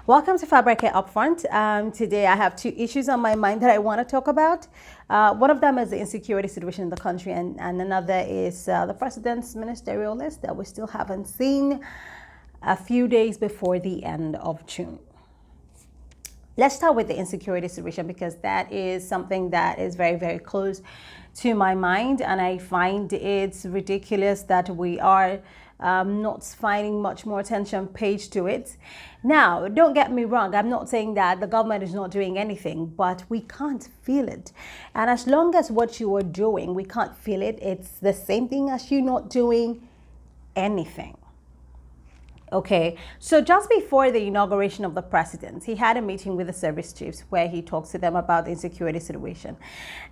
Welcome to Fabreke Upfront. Today I have two issues on my mind that I want to talk about. One of them is the insecurity situation in the country, and another is the president's ministerial list that we still haven't seen a few days before the end of June. Let's start with the insecurity situation because that is something that is very, very close to my mind, and I find it's ridiculous that we are not finding much more attention paid to it. Now, don't get me wrong, I'm not saying that the government is not doing anything, but we can't feel it. And as long as what you are doing, we can't feel it, it's the same thing as you not doing anything. Okay, so just before the inauguration of the president, he had a meeting with the service chiefs where he talks to them about the insecurity situation.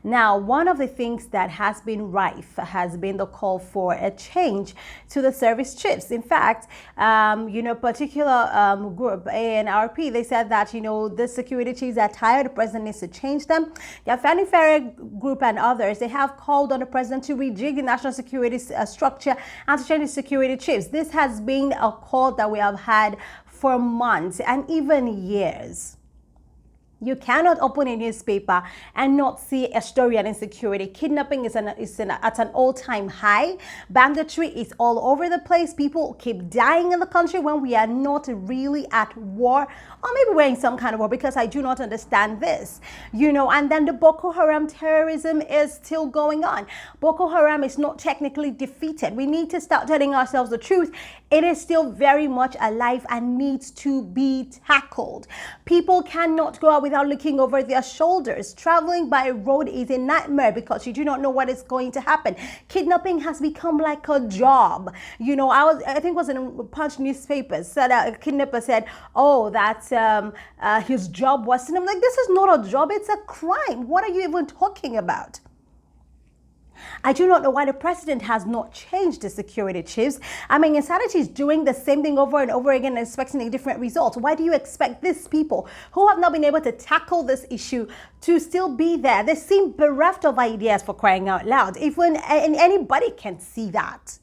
Now, one of the things that has been rife has been the call for a change to the service chiefs. In fact, particular group, ANRP, they said that, the security chiefs are tired, the president needs to change them. The Fabreke group and others, they have called on the president to rejig the national security structure and to change the security chiefs. This has been a call that we have had for months and even years. You cannot open a newspaper and not see a story on insecurity. Kidnapping is at an all-time high. Banditry is all over the place. People keep dying in the country when we are not really at war, or maybe we're in some kind of war, because I do not understand this. And then the Boko Haram terrorism is still going on. Boko Haram is not technically defeated. We need to start telling ourselves the truth. It is still very much alive and needs to be tackled. People cannot go out without looking over their shoulders. Traveling by road is a nightmare because you do not know what is going to happen. Kidnapping has become like a job. I think it was in Punch newspapers, said a kidnapper said, "Oh, that's his job was," and I'm like, this is not a job, it's a crime. What are you even talking about? I do not know why the president has not changed the security chiefs. I mean, Insanity is doing the same thing over and over again and expecting a different result. Why do you expect these people who have not been able to tackle this issue to still be there? They seem bereft of ideas, for crying out loud. Even anybody can see that.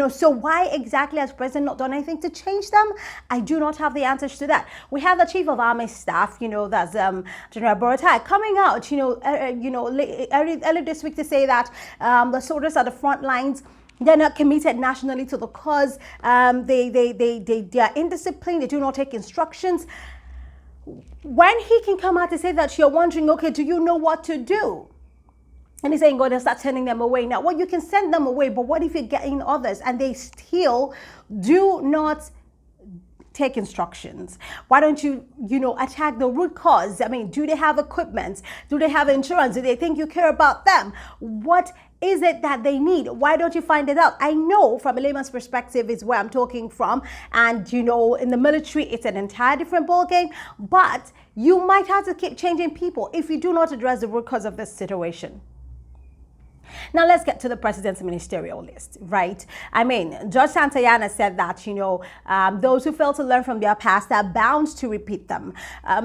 So why exactly has the president not done anything to change them? I do not have the answers to that. We have the chief of army staff, that's General Buharis, coming out, early this week to say that the soldiers at the front lines, they're not committed nationally to the cause. They are indisciplined. They do not take instructions. When he can come out to say that, you're wondering, okay, do you know what to do? And he's saying, go and start sending them away. Now, you can send them away, but what if you're getting others and they still do not take instructions? Why don't you, attack the root cause? I mean, do they have equipment? Do they have insurance? Do they think you care about them? What is it that they need? Why don't you find it out? I know from a layman's perspective is where I'm talking from. And, in the military, it's an entire different ballgame. But you might have to keep changing people if you do not address the root cause of this situation. Now, let's get to the president's ministerial list, right? I mean, Judge Santayana said that, those who fail to learn from their past are bound to repeat them.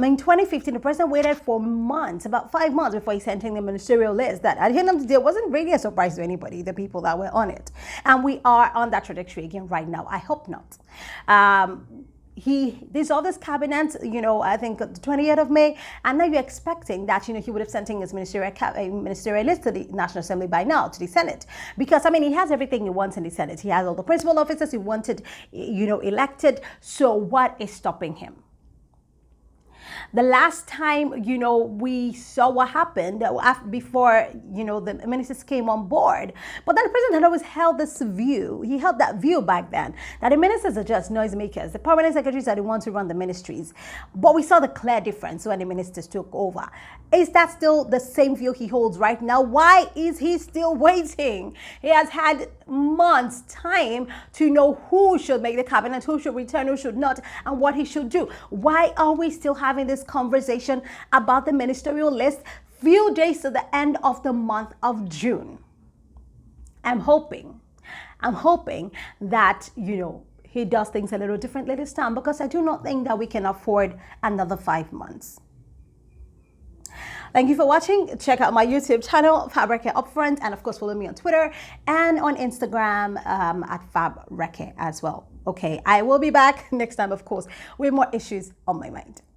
In 2015, the president waited for months, about 5 months, before he sent in the ministerial list. That at the end of the day wasn't really a surprise to anybody, the people that were on it. And we are on that trajectory again right now. I hope not. He dissolved his cabinet, I think the 20th of May, and now you're expecting that, he would have sent in his ministerial list to the National Assembly by now, to the Senate. Because, he has everything he wants in the Senate. He has all the principal officers he wanted, elected. So what is stopping him? The last time, we saw what happened before, the ministers came on board. But then the president had always held this view. He held that view back then, that the ministers are just noisemakers. The permanent secretaries are the ones who run the ministries. But we saw the clear difference when the ministers took over. Is that still the same view he holds right now? Why is he still waiting? He has had months' time to know who should make the cabinet, who should return, who should not, and what he should do. Why are we still having this conversation about the ministerial list few days to the end of the month of June? I'm hoping that, he does things a little differently this time, because I do not think that we can afford another 5 months. Thank you for watching. Check out my YouTube channel, Fabreke Upfront, and of course follow me on Twitter and on Instagram at Fabreke as well. Okay, I will be back next time, of course, with more issues on my mind.